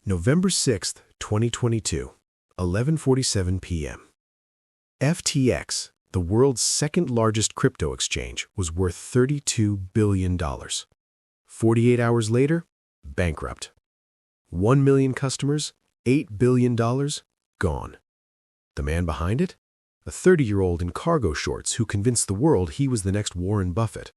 November 6th, 2022, 11:47 p.m. FTX, the world's second largest crypto exchange, was worth $32 billion. 48 hours later, bankrupt. 1 million customers, $8 billion, gone. The man behind it? A 30-year-old in cargo shorts who convinced the world he was the next Warren Buffett.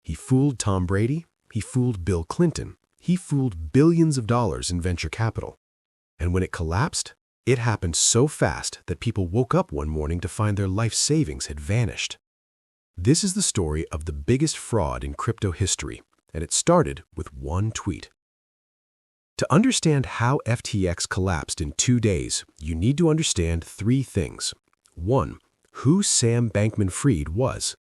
He fooled Tom Brady, he fooled Bill Clinton, he fooled billions of dollars in venture capital. And when it collapsed, it happened so fast that people woke up one morning to find their life savings had vanished. This is the story of the biggest fraud in crypto history, and it started with one tweet. To understand how FTX collapsed in 2 days, you need to understand 3 things. 1. Who Sam Bankman-Fried was.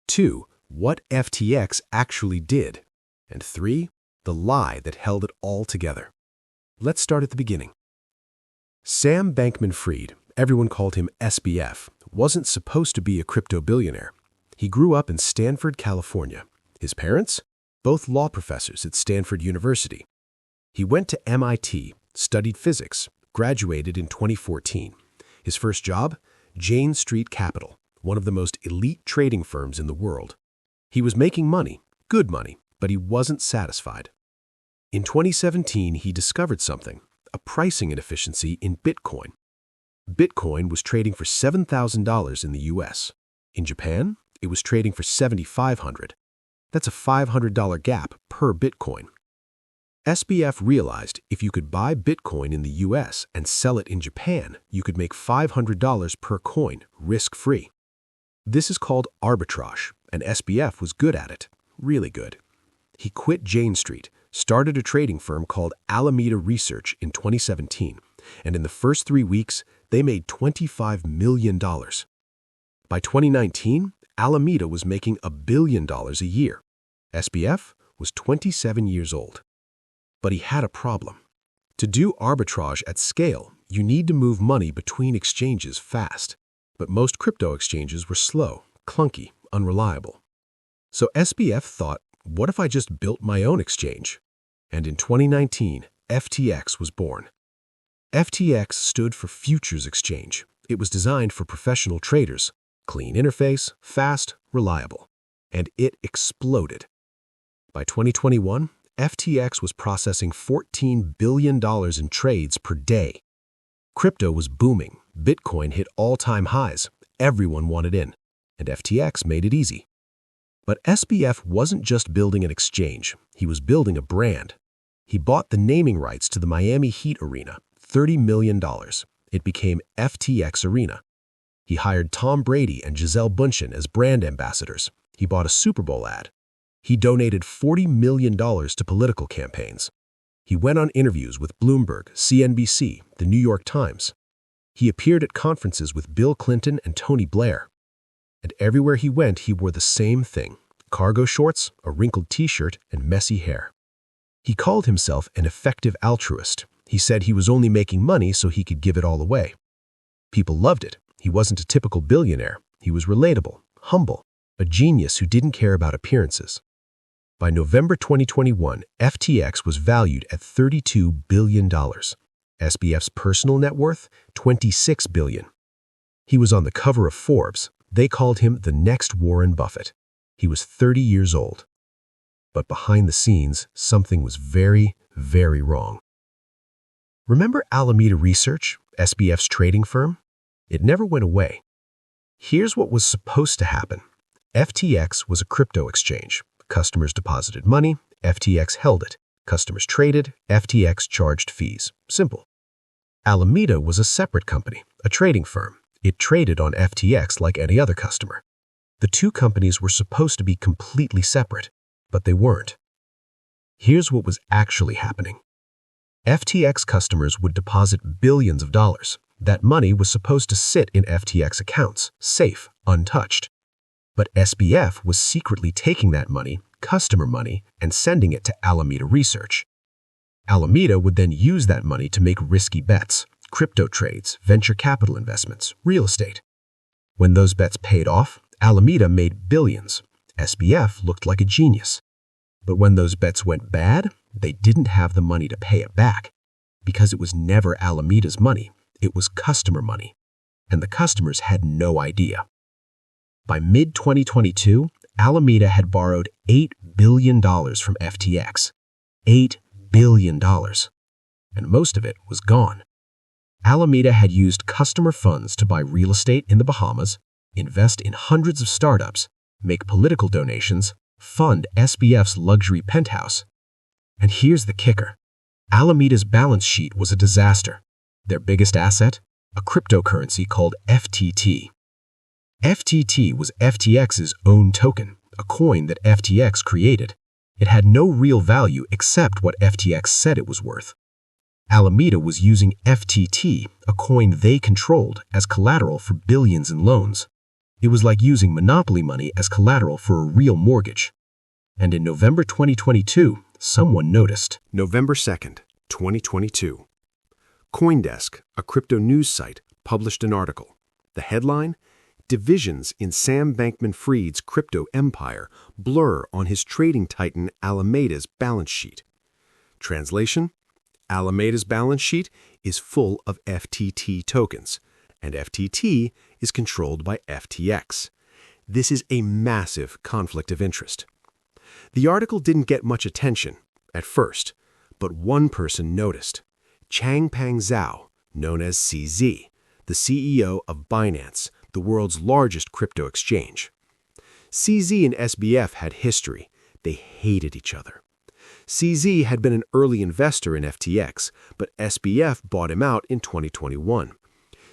2. What FTX actually did. And 3. The lie that held it all together. Let's start at the beginning. Sam Bankman-Fried, everyone called him SBF, wasn't supposed to be a crypto billionaire. He grew up in Stanford, California. His parents? Both law professors at Stanford University. He went to MIT, studied physics, graduated in 2014. His first job? Jane Street Capital, one of the most elite trading firms in the world. He was making money, good money, but he wasn't satisfied. In 2017, he discovered something, a pricing inefficiency in Bitcoin. Bitcoin was trading for $7,000 in the US. In Japan, it was trading for $7,500. That's a $500 gap per Bitcoin. SBF realized if you could buy Bitcoin in the US and sell it in Japan, you could make $500 per coin, risk-free. This is called arbitrage, and SBF was good at it, really good. He quit Jane Street, started a trading firm called Alameda Research in 2017, and in the first 3 weeks, they made $25 million. By 2019, Alameda was making $1 billion a year. SBF was 27 years old. But he had a problem. To do arbitrage at scale, you need to move money between exchanges fast. But most crypto exchanges were slow, clunky, unreliable. So SBF thought, what if I just built my own exchange? And in 2019, FTX was born. FTX stood for Futures Exchange. It was designed for professional traders. Clean interface, fast, reliable. And it exploded. By 2021, FTX was processing $14 billion in trades per day. Crypto was booming. Bitcoin hit all-time highs. Everyone wanted in. And FTX made it easy. But SBF wasn't just building an exchange. He was building a brand. He bought the naming rights to the Miami Heat Arena, $30 million. It became FTX Arena. He hired Tom Brady and Gisele Bündchen as brand ambassadors. He bought a Super Bowl ad. He donated $40 million to political campaigns. He went on interviews with Bloomberg, CNBC, the New York Times. He appeared at conferences with Bill Clinton and Tony Blair. And everywhere he went, he wore the same thing: cargo shorts, a wrinkled t-shirt, and messy hair. He called himself an effective altruist. He said he was only making money so he could give it all away. People loved it. He wasn't a typical billionaire. He was relatable, humble, a genius who didn't care about appearances. By November 2021, FTX was valued at $32 billion. SBF's personal net worth, $26 billion. He was on the cover of Forbes. They called him the next Warren Buffett. He was 30 years old. But behind the scenes, something was very, very wrong. Remember Alameda Research, SBF's trading firm? It never went away. Here's what was supposed to happen. FTX was a crypto exchange. Customers deposited money, FTX held it. Customers traded, FTX charged fees. Simple. Alameda was a separate company, a trading firm. It traded on FTX like any other customer. The two companies were supposed to be completely separate, but they weren't. Here's what was actually happening. FTX customers would deposit billions of dollars. That money was supposed to sit in FTX accounts, safe, untouched. But SBF was secretly taking that money, customer money, and sending it to Alameda Research. Alameda would then use that money to make risky bets, crypto trades, venture capital investments, real estate. When those bets paid off, Alameda made billions. SBF looked like a genius. But when those bets went bad, they didn't have the money to pay it back. because it was never Alameda's money, it was customer money, and the customers had no idea. By mid-2022, Alameda had borrowed $8 billion from FTX. $8 billion. And most of it was gone. Alameda had used customer funds to buy real estate in the Bahamas, invest in hundreds of startups, make political donations, fund SBF's luxury penthouse. And here's the kicker. Alameda's balance sheet was a disaster. Their biggest asset? A cryptocurrency called FTT. FTT was FTX's own token, a coin that FTX created. It had no real value except what FTX said it was worth. Alameda was using FTT, a coin they controlled, as collateral for billions in loans. It was like using monopoly money as collateral for a real mortgage. And in November 2022, someone noticed. November 2nd, 2022. CoinDesk, a crypto news site, published an article. The headline: Divisions in Sam Bankman-Fried's crypto empire blur on his trading titan Alameda's balance sheet. Translation: Alameda's balance sheet is full of FTT tokens, and FTT is controlled by FTX. This is a massive conflict of interest. The article didn't get much attention at first, but one person noticed. Changpeng Zhao, known as CZ, the CEO of Binance, the world's largest crypto exchange. CZ and SBF had history. They hated each other. CZ had been an early investor in FTX, but SBF bought him out in 2021.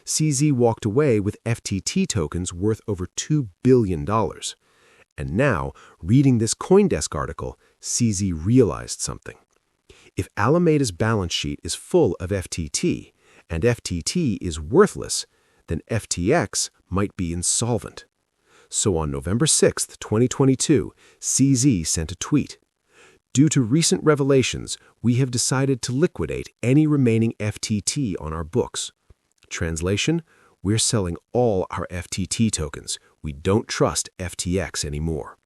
CZ walked away with FTT tokens worth over $2 billion. And now, reading this CoinDesk article, CZ realized something. If Alameda's balance sheet is full of FTT, and FTT is worthless, then FTX might be insolvent. So on November 6, 2022, CZ sent a tweet. Due to recent revelations, we have decided to liquidate any remaining FTT on our books. Translation: we're selling all our FTT tokens. We don't trust FTX anymore.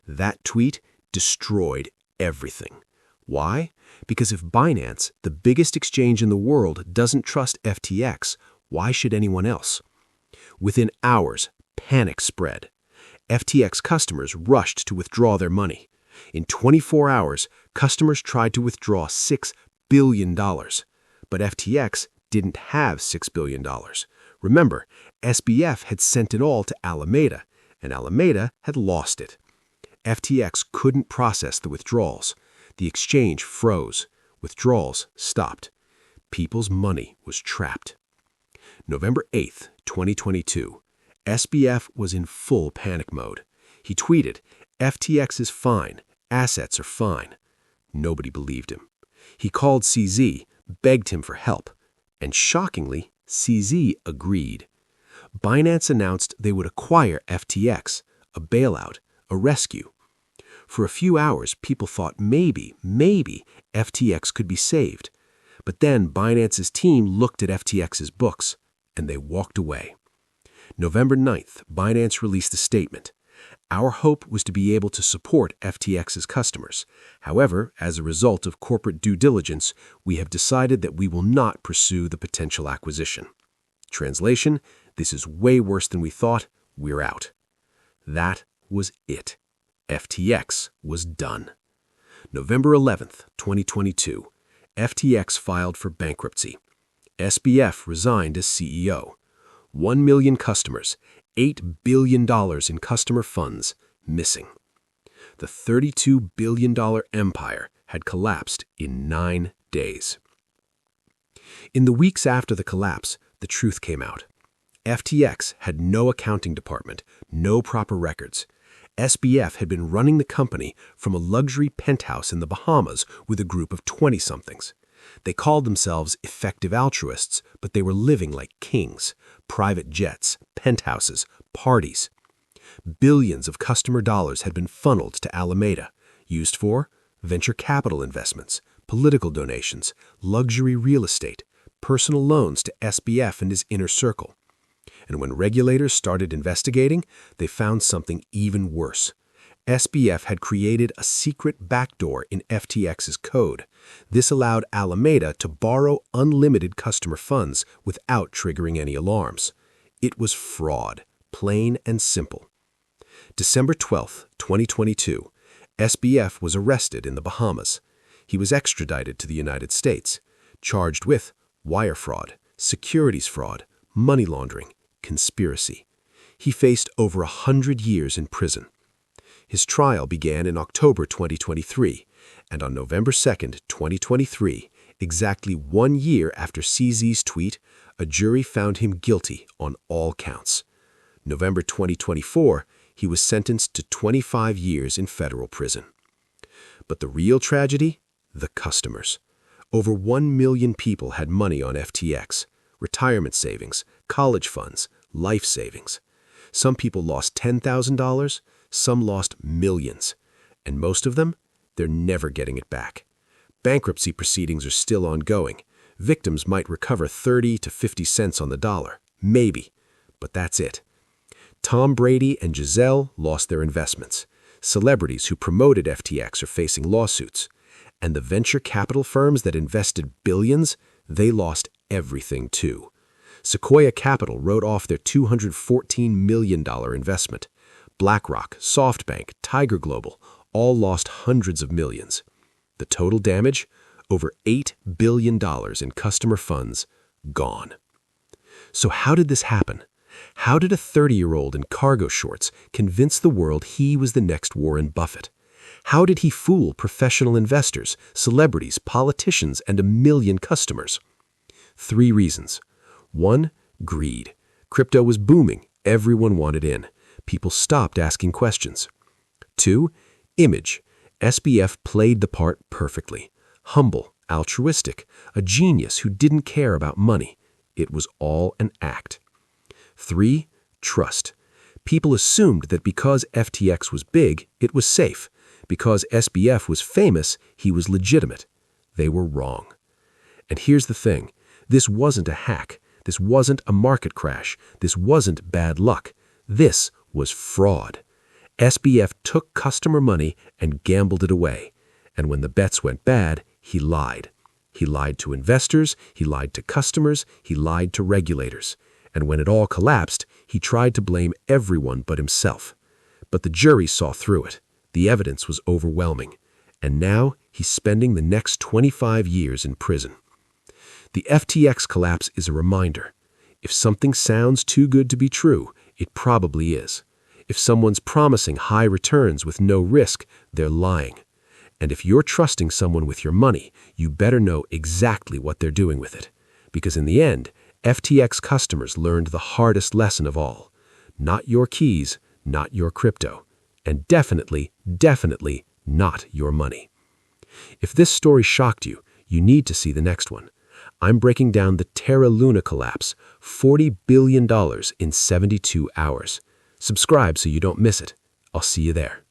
That tweet destroyed everything. Why? Because if Binance, the biggest exchange in the world, doesn't trust FTX, why should anyone else? Within hours, panic spread. FTX customers rushed to withdraw their money. In 24 hours, customers tried to withdraw $6 billion. But FTX didn't have $6 billion. Remember, SBF had sent it all to Alameda, and Alameda had lost it. FTX couldn't process the withdrawals. The exchange froze. Withdrawals stopped. People's money was trapped. November 8, 2022. SBF was in full panic mode. He tweeted, "FTX is fine. Assets are fine." Nobody believed him. He called CZ, begged him for help. And shockingly, CZ agreed. Binance announced they would acquire FTX, a bailout, a rescue. For a few hours, people thought maybe FTX could be saved. But then Binance's team looked at FTX's books, and they walked away. November 9th, Binance released a statement. Our hope was to be able to support FTX's customers. However, as a result of corporate due diligence, we have decided that we will not pursue the potential acquisition. Translation: this is way worse than we thought. We're out. That was it. FTX was done. November 11th, 2022. FTX filed for bankruptcy. SBF resigned as CEO. 1 million customers, $8 billion in customer funds missing. The $32 billion empire had collapsed in 9 days. In the weeks after the collapse, the truth came out. FTX had no accounting department, no proper records. SBF had been running the company from a luxury penthouse in the Bahamas with a group of 20-somethings. They called themselves effective altruists, but they were living like kings. Private jets, penthouses, parties. Billions of customer dollars had been funneled to Alameda, used for venture capital investments, political donations, luxury real estate, personal loans to SBF and his inner circle. And when regulators started investigating, they found something even worse. SBF had created a secret backdoor in FTX's code. This allowed Alameda to borrow unlimited customer funds without triggering any alarms. It was fraud, plain and simple. December 12, 2022, SBF was arrested in the Bahamas. He was extradited to the United States, charged with wire fraud, securities fraud, money laundering, conspiracy. He faced over 100 years in prison. His trial began in October 2023, and on November 2, 2023, exactly 1 year after CZ's tweet, a jury found him guilty on all counts. November 2024, he was sentenced to 25 years in federal prison. But the real tragedy? The customers. Over 1 million people had money on FTX, retirement savings, college funds, life savings. Some people lost $10,000, some lost millions, and most of them, they're never getting it back. Bankruptcy proceedings are still ongoing. Victims might recover 30 to 50 cents on the dollar, maybe, but that's it. Tom Brady and Giselle lost their investments. Celebrities who promoted FTX are facing lawsuits. And the venture capital firms that invested billions, they lost everything too. Sequoia Capital wrote off their $214 million investment. BlackRock, SoftBank, Tiger Global all lost hundreds of millions. The total damage? Over $8 billion in customer funds gone. So how did this happen? How did a 30-year-old in cargo shorts convince the world he was the next Warren Buffett? How did he fool professional investors, celebrities, politicians, and 1 million customers? 3 reasons. 1, greed. Crypto was booming. Everyone wanted in. People stopped asking questions. 2, image. SBF played the part perfectly. Humble, altruistic, a genius who didn't care about money. It was all an act. 3, trust. People assumed that because FTX was big, it was safe. Because SBF was famous, he was legitimate. They were wrong. And here's the thing. This wasn't a hack. This wasn't a market crash. This wasn't bad luck. This was fraud. SBF took customer money and gambled it away. And when the bets went bad, he lied. He lied to investors, he lied to customers, he lied to regulators. And when it all collapsed, he tried to blame everyone but himself. But the jury saw through it. The evidence was overwhelming. And now he's spending the next 25 years in prison. The FTX collapse is a reminder. If something sounds too good to be true, it probably is. If someone's promising high returns with no risk, they're lying. And if you're trusting someone with your money, you better know exactly what they're doing with it. Because in the end, FTX customers learned the hardest lesson of all. Not your keys, not your crypto. And definitely, definitely not your money. If this story shocked you, you need to see the next one. I'm breaking down the Terra Luna collapse, $40 billion in 72 hours. Subscribe so you don't miss it. I'll see you there.